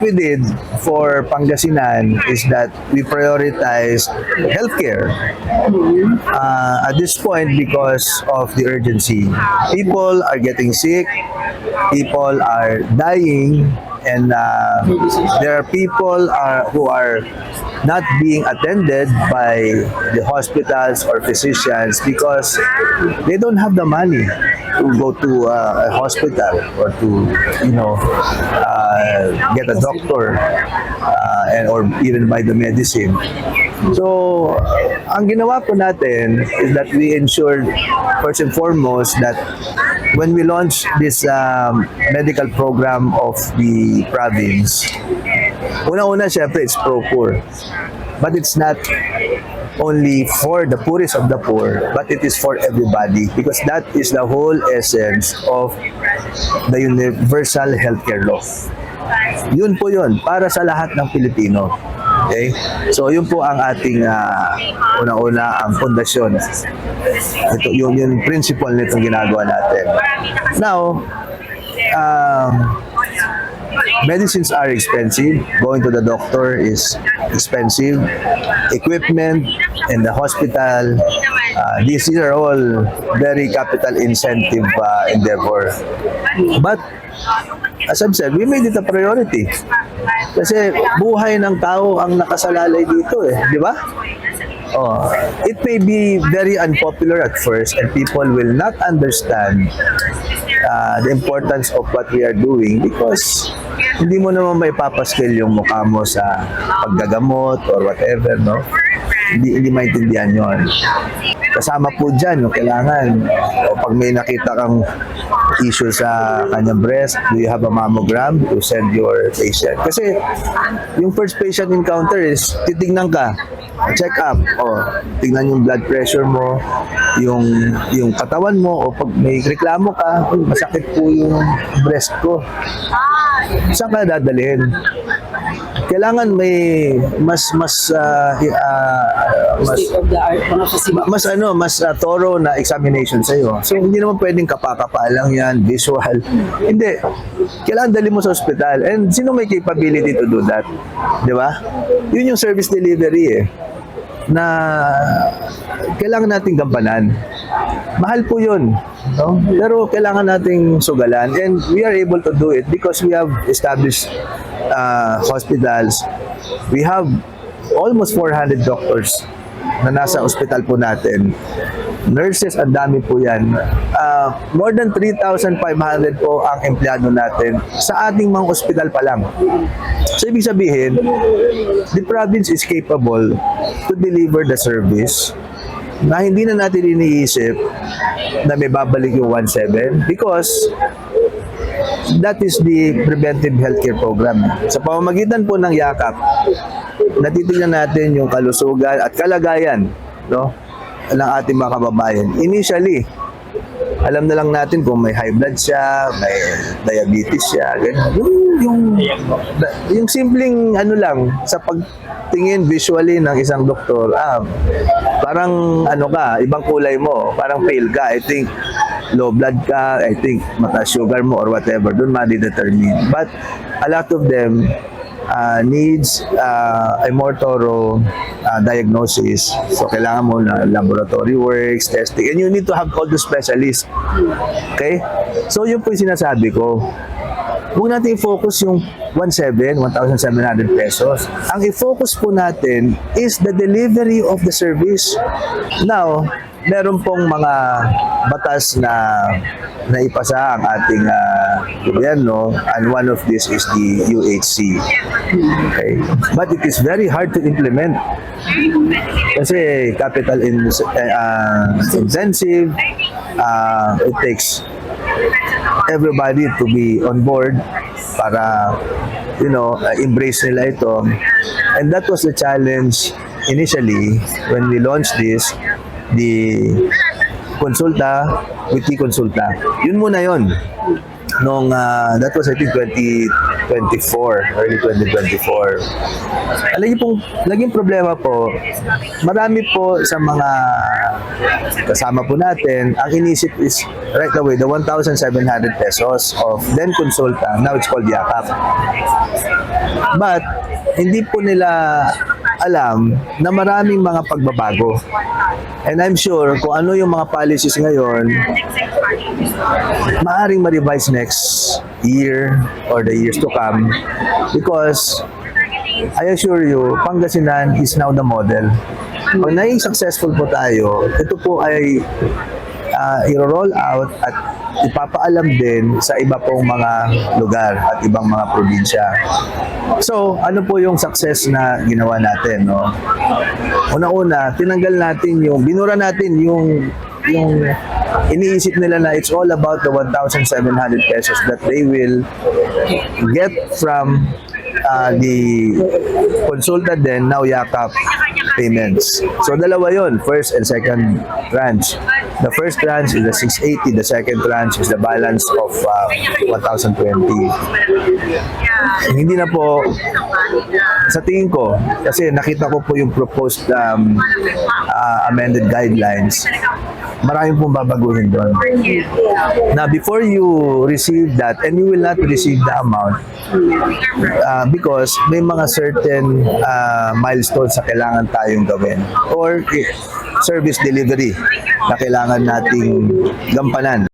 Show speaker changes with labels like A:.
A: we did for Pangasinan is that we prioritized healthcare at this point because of the urgency. People are getting sick, people are dying, and there are people who are not being attended by the hospitals or physicians because they don't have the money to go to a hospital or to get a doctor or even buy the medicine. So, ang ginawa po natin is that we ensured first and foremost that when we launched this medical program of the province, una-una syempre it's pro-poor. But it's not only for the poorest of the poor, but it is for everybody because that is the whole essence of the universal healthcare law. Yun po yun, para sa lahat ng Pilipino. Okay? So yun po ang ating una-una ang pundasyon. Ito, yung principle nitong ginagawa natin. Now, medicines are expensive. Going to the doctor is expensive. Equipment in the hospital, these are all very capital incentive endeavor. But as I've said, we made it a priority. Kasi buhay ng tao ang nakasalalay dito di ba? It may be very unpopular at first and people will not understand the importance of what we are doing because hindi mo naman may papaskill yung mukha mo sa paggagamot or whatever, no? Hindi maintindihan yon. Kasama po dyan yung kailangan o pag may nakita kang issue sa kanyang breast, do you have a mammogram to send your patient? Kasi yung first patient encounter is titignan ka, check up, tignan yung blood pressure mo, yung katawan mo, o pag may reklamo ka, masakit po yung breast ko. Saan ka dadalhin? Kailangan may mas thorough na examination sa iyo. So hindi naman pwedeng kapakapa lang yan, visual. Hindi. Kailangan dali mo sa ospital. And sino may capability to do that? Di ba? Yun yung service delivery na kailangan nating gampanan. Mahal po yun. No? Pero kailangan nating sugalan and we are able to do it because we have established hospitals. We have almost 400 doctors na nasa ospital po natin. Nurses, ang dami po yan. More than 3,500 po ang empleyado natin sa ating mga ospital pa lang. So, ibig sabihin, the province is capable to deliver the service na hindi na natin iniisip na may babalik yung 17 because that is the preventive healthcare program. Sa pamamagitan po ng yakap, natitingnan natin yung kalusugan at kalagayan, no, ng ating mga kababayan. Initially, alam na lang natin kung may high blood siya, may diabetes siya, yung simpleng lang sa pagtingin visually ng isang doktor, parang ibang kulay mo, parang pale ka, I think low blood ka, I think mataas sugar mo or whatever, doon ma-determine. But a lot of them needs a more thorough diagnosis. So, kailangan mo na laboratory works, testing, and you need to have all the specialists. Okay? So, yun po yung sinasabi ko. Huwag natin i-focus yung 1,700 pesos. Ang i-focus po natin is the delivery of the service. Now, meron pong mga batas na naipasa ang ating gobyerno, and one of this is the UHC. Okay? But it is very hard to implement kasi capital intensive. It takes everybody to be on board para embrace nila ito, and that was the challenge initially when we launched this, the konsulta, weekly konsulta. Yun muna yun. That was I think 2024, early 2024. Naging problema po, marami po sa mga kasama po natin, ang inisip is right away, the 1,700 pesos of then consultant, now it's called Yakap. But, hindi po nila alam na maraming mga pagbabago. And I'm sure kung ano yung mga policies ngayon, maaring ma-revise next year or the years to come because I assure you, Pangasinan is now the model. Pag naging successful po tayo, ito po ay i-roll out at ipapaalam din sa iba pong mga lugar at ibang mga probinsya. So, ano po yung success na ginawa natin, no? Una-una, tinanggal natin binura natin yung iniisip nila na it's all about the 1,700 pesos that they will get from the consultant then now Yakap payments. So dalawa yon, first and second tranche. The first tranche is the 680, the second tranche is the balance of 1,020. Hindi na po sa tingin ko, kasi nakita ko po yung proposed amended guidelines, maraming pong babaguhin doon. Now, before you receive that, and you will not receive the amount, because may mga certain milestones na kailangan tayong gawin or service delivery na kailangan nating gampanan.